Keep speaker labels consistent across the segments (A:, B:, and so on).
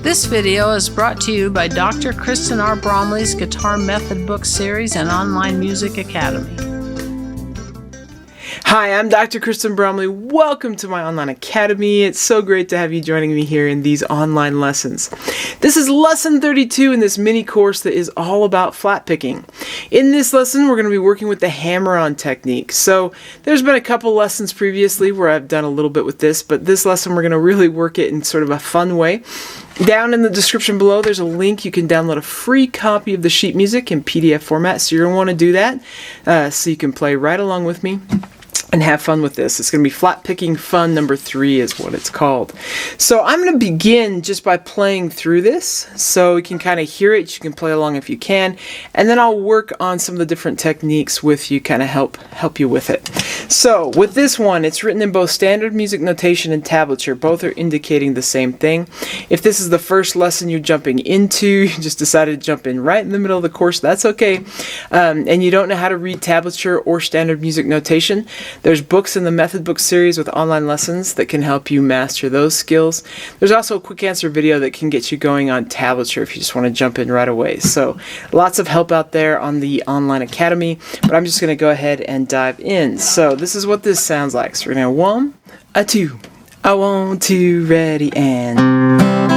A: This video is brought to you by Dr. Kristen R. Bromley's Guitar Method Book Series and Online Music Academy.
B: Hi, I'm Dr. Kristen Bromley. Welcome to my online academy. It's so great to have you joining me here in these online lessons. This is lesson 32 in this mini course that is all about flat picking. In this lesson, we're going to be working with the hammer-on technique. So there's been a couple lessons previously where I've done a little bit with this, but this lesson we're going to really work it in sort of a fun way. Down in the description below, there's a link. You can download a free copy of the sheet music in PDF format, so you're going to want to do that so you can play right along with me and have fun with this. It's going to be flat picking fun number 3 is what it's called. So I'm going to begin just by playing through this so you can kind of hear it. You can play along if you can, and then I'll work on some of the different techniques with you, kind of help you with it. So with this one, it's written in both standard music notation and tablature. Both are indicating the same thing. If this is the first lesson you're jumping into, you just decided to jump in right in the middle of the course, that's okay. And you don't know how to read tablature or standard music notation, there's books in the Method Book series with online lessons that can help you master those skills. There's also a quick answer video that can get you going on tablature if you just want to jump in right away. So lots of help out there on the online academy, but I'm just going to go ahead and dive in. So this is what this sounds like. So we're going to 1, a 2, a 1, 2, ready, and...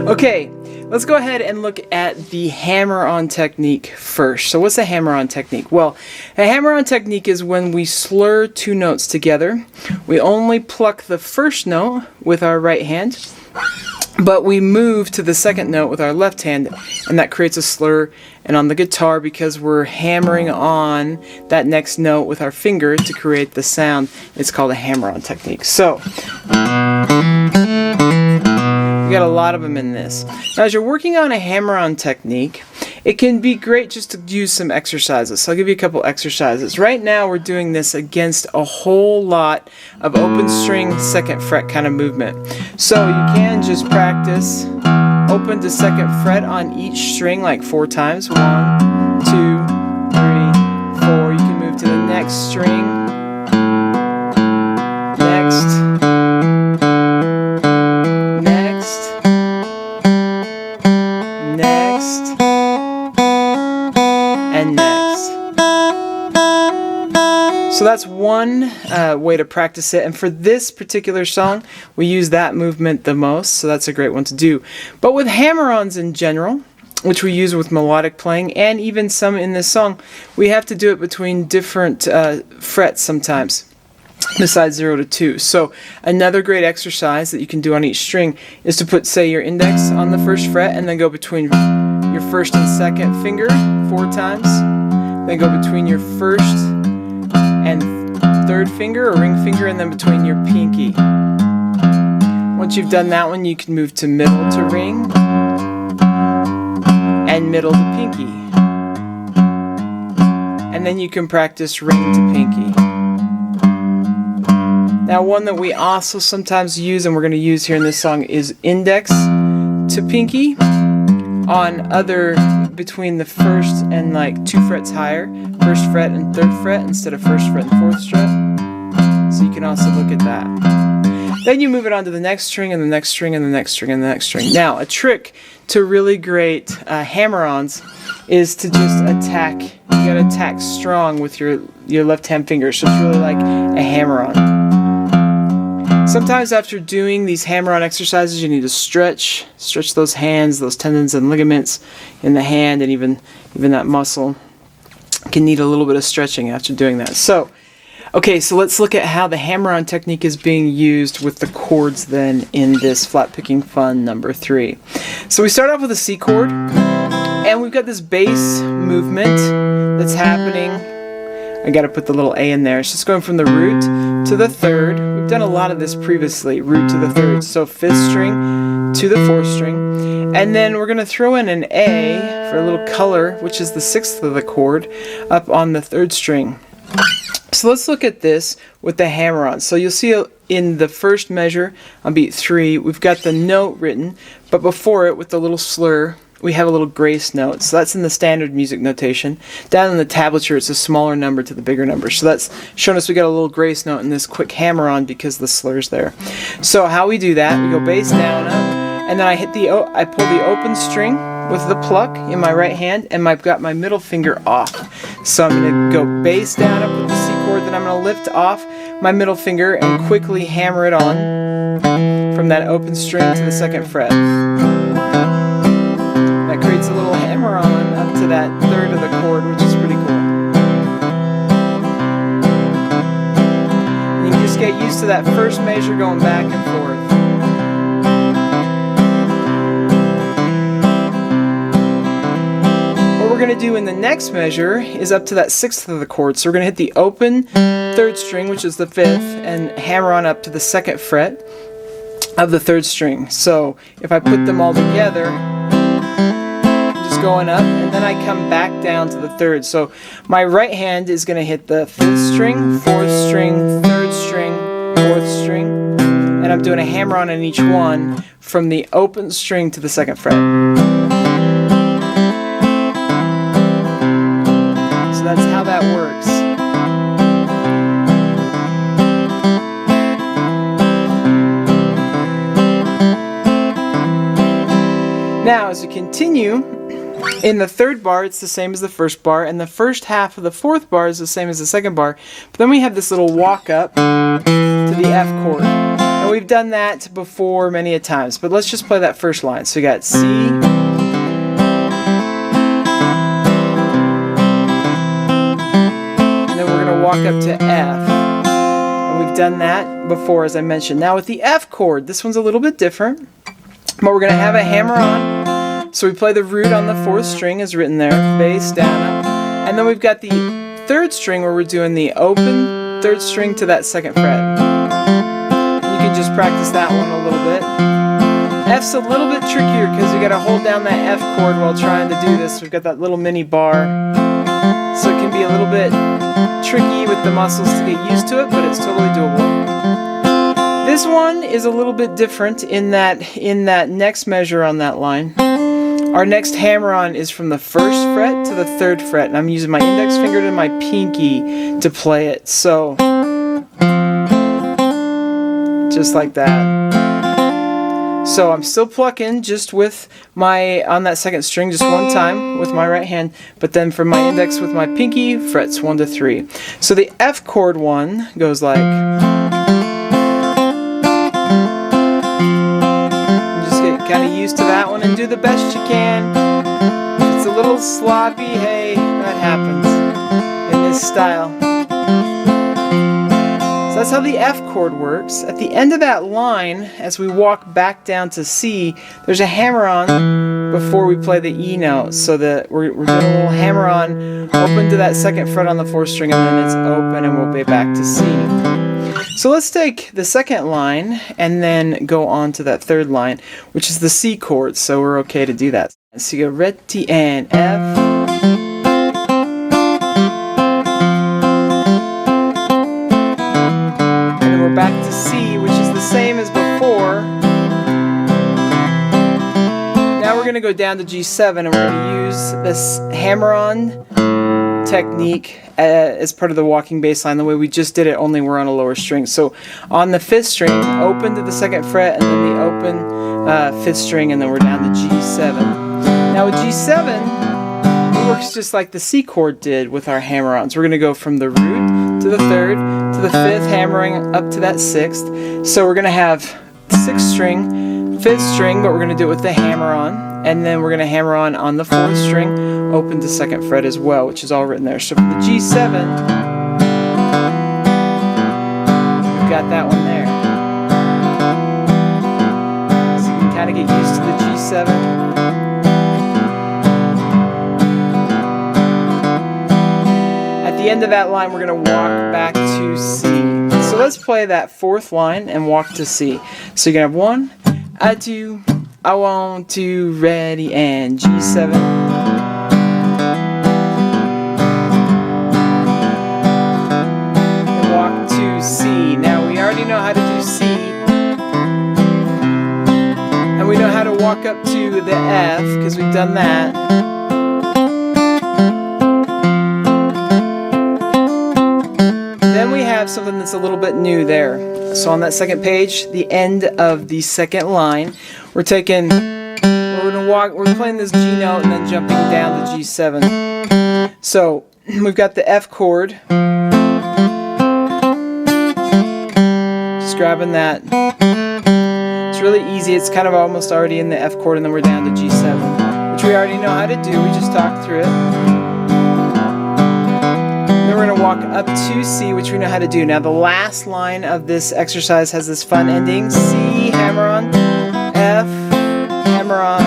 B: Okay, let's go ahead and look at the hammer-on technique first. So what's a hammer-on technique? Well, a hammer-on technique is when we slur 2 notes together. We only pluck the first note with our right hand, but we move to the second note with our left hand, and that creates a slur. And on the guitar, because we're hammering on that next note with our finger to create the sound, it's called a hammer-on technique. So we got a lot of them in this. Now, as you're working on a hammer-on technique, it can be great just to use some exercises. So I'll give you a couple exercises. Right now, we're doing this against a whole lot of open string 2nd fret kind of movement. So you can just practice open to 2nd fret on each string like 4 times. 1, 2, 3, 4. You can move to the next string. Next. And next. So that's one way to practice it, and for this particular song we use that movement the most, so that's a great one to do. But with hammer-ons in general, which we use with melodic playing and even some in this song, we have to do it between different frets sometimes, besides 0 to 2. So another great exercise that you can do on each string is to put, say, your index on the 1st fret and then go between your 1st and 2nd finger 4 times, then go between your 1st and 3rd finger or ring finger, and then between your pinky. Once you've done that one, you can move to middle to ring and middle to pinky, and then you can practice ring to pinky. Now, one that we also sometimes use, and we're going to use here in this song, is index to pinky on other between the 1st and like 2 frets higher, 1st fret and 3rd fret instead of 1st fret and 4th fret. So you can also look at that. Then you move it on to the next string and the next string and the next string and the next string. Now, a trick to really great hammer-ons is to just attack. You gotta attack strong with your left hand finger, so it's really like a hammer-on. Sometimes after doing these hammer-on exercises, you need to stretch those hands, those tendons and ligaments in the hand, and even that muscle can need a little bit of stretching after doing that. So Okay, so let's look at how the hammer-on technique is being used with the chords then in this flat picking fun number 3. So we start off with a C chord, and we've got this bass movement that's happening. I gotta put the little A in there. It's just going from the root to the 3rd. We've done a lot of this previously, root to the 3rd. So 5th string to the 4th string. And then we're gonna throw in an A for a little color, which is the 6th of the chord, up on the 3rd string. So let's look at this with the hammer-on. So you'll see in the first measure on beat 3, we've got the note written, but before it with the little slur, we have a little grace note. So that's in the standard music notation. Down in the tablature, it's a smaller number to the bigger number. So that's showing us we got a little grace note in this quick hammer-on because the slur's there. So how we do that, we go bass down, up, and then I pull the open string with the pluck in my right hand, and I've got my middle finger off. So I'm going to go bass down up with the C chord, then I'm going to lift off my middle finger and quickly hammer it on from that open string to the 2nd fret. That creates a little hammer-on up to that 3rd of the chord, which is pretty cool. And you can just get used to that first measure going back and forth. What we're going to do in the next measure is up to that 6th of the chord. So we're going to hit the open 3rd string, which is the 5th, and hammer on up to the 2nd fret of the 3rd string. So if I put them all together, just going up, and then I come back down to the 3rd. So my right hand is going to hit the 5th string, 4th string, 3rd string, 4th string, and I'm doing a hammer on in each one from the open string to the 2nd fret. So that's how that works. Now, as we continue, in the 3rd bar, it's the same as the 1st bar, and the first half of the 4th bar is the same as the 2nd bar. But then we have this little walk up to the F chord. And we've done that before many a times, but let's just play that first line. So we got C, walk up to F, and we've done that before, as I mentioned. Now with the F chord, this one's a little bit different, but we're going to have a hammer on. So we play the root on the 4th string as written there, bass down up, and then we've got the 3rd string where we're doing the open 3rd string to that 2nd fret. You can just practice that one a little bit. F's a little bit trickier because you got to hold down that F chord while trying to do this. We've got that little mini bar, so it can be a little bit tricky with the muscles to get used to it, but it's totally doable. This one is a little bit different in that next measure on that line. Our next hammer-on is from the 1st fret to the 3rd fret, and I'm using my index finger to my pinky to play it. So, just like that. So I'm still plucking just with on that 2nd string just one time with my right hand, but then from my index with my pinky, frets 1 to 3. So the F chord one goes like, just get kind of used to that one and do the best you can. If it's a little sloppy, hey, that happens in this style. So that's how the F chord works. At the end of that line, as we walk back down to C, there's a hammer-on before we play the E note. So that we're doing a little hammer-on, open to that 2nd fret on the 4th string, and then it's open, and we'll be back to C. So let's take the 2nd line and then go on to that 3rd line, which is the C chord. So we're okay to do that. So you go red T and F. Back to C, which is the same as before. Now we're going to go down to G7, and we're going to use this hammer-on technique as part of the walking bass line, the way we just did it, only we're on a lower string. So on the 5th string, open to the 2nd fret, and then the open 5th string, and then we're down to G7. Now with G7, it works just like the C chord did with our hammer-ons. We're going to go from the root to the 3rd, to the 5th, hammering up to that 6th. So we're going to have 6th string, 5th string, but we're going to do it with the hammer-on, and then we're going to hammer on the 4th string, open to 2nd fret as well, which is all written there. So for the G7, got that one there. So you can kind of get used to the G7. At the end of that line, we're going to walk back to C. So let's play that fourth line and walk to C. So you're going to have 1, I 2, I want to, ready, and G7. And walk to C. Now we already know how to do C. And we know how to walk up to the F because we've done that. Then we have something that's a little bit new there. So on that second page, the end of the second line, we're playing this G note and then jumping down to G7. So we've got the F chord. Just grabbing that. It's really easy. It's kind of almost already in the F chord, and then we're down to G7, which we already know how to do. We just talked through it. Then we're going to walk up to C, which we know how to do. Now the last line of this exercise has this fun ending. C, hammer on F, hammer on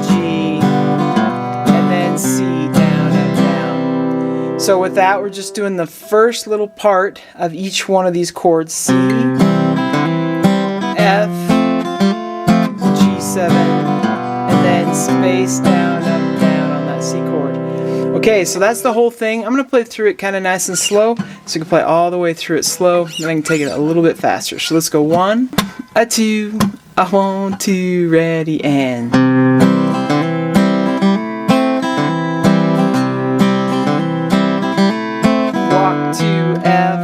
B: G, and then C, down and down. So with that, we're just doing the first little part of each one of these chords. C, F, G7, and then space down, up, down on that C chord. Okay, so that's the whole thing. I'm going to play through it kind of nice and slow, so you can play all the way through it slow, and I can take it a little bit faster. So let's go 1, a 2, a 1, 2, ready, and walk to F,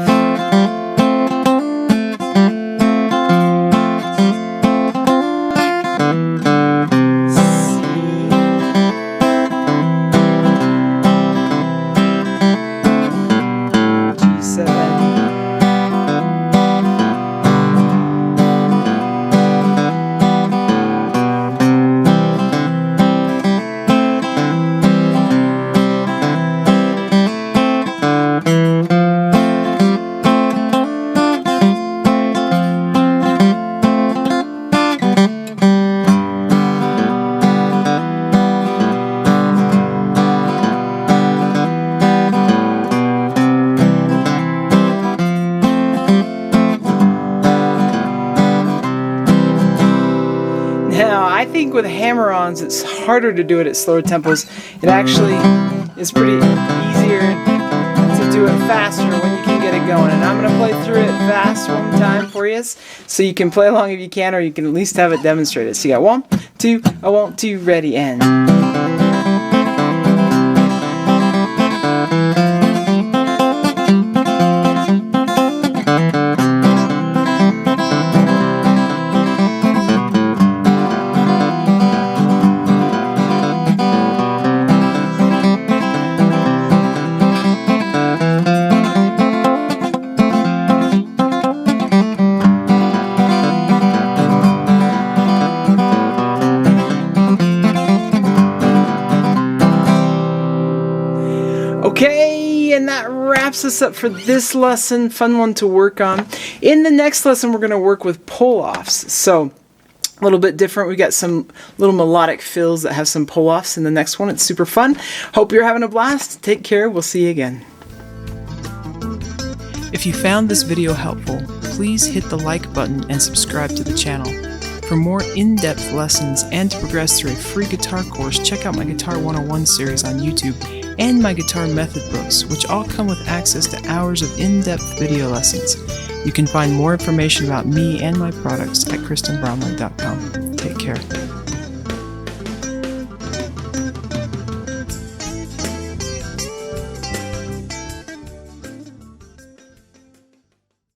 B: Now, I think with hammer-ons, it's harder to do it at slower tempos. It actually is pretty easier to do it faster when you can get it going. And I'm going to play through it fast one time for you, so you can play along if you can, or you can at least have it demonstrated. So you got 1, 2, I want to, ready, and. Okay, and that wraps us up for this lesson. Fun one to work on. In the next lesson, we're going to work with pull-offs. So a little bit different. We got some little melodic fills that have some pull-offs in the next one. It's super fun. Hope you're having a blast. Take care. We'll see you again. If you found this video helpful, please hit the like button and subscribe to the channel. For more in-depth lessons and to progress through a free guitar course, check out my Guitar 101 series on YouTube and my guitar method books, which all come with access to hours of in-depth video lessons. You can find more information about me and my products at KristenBromley.com. Take care.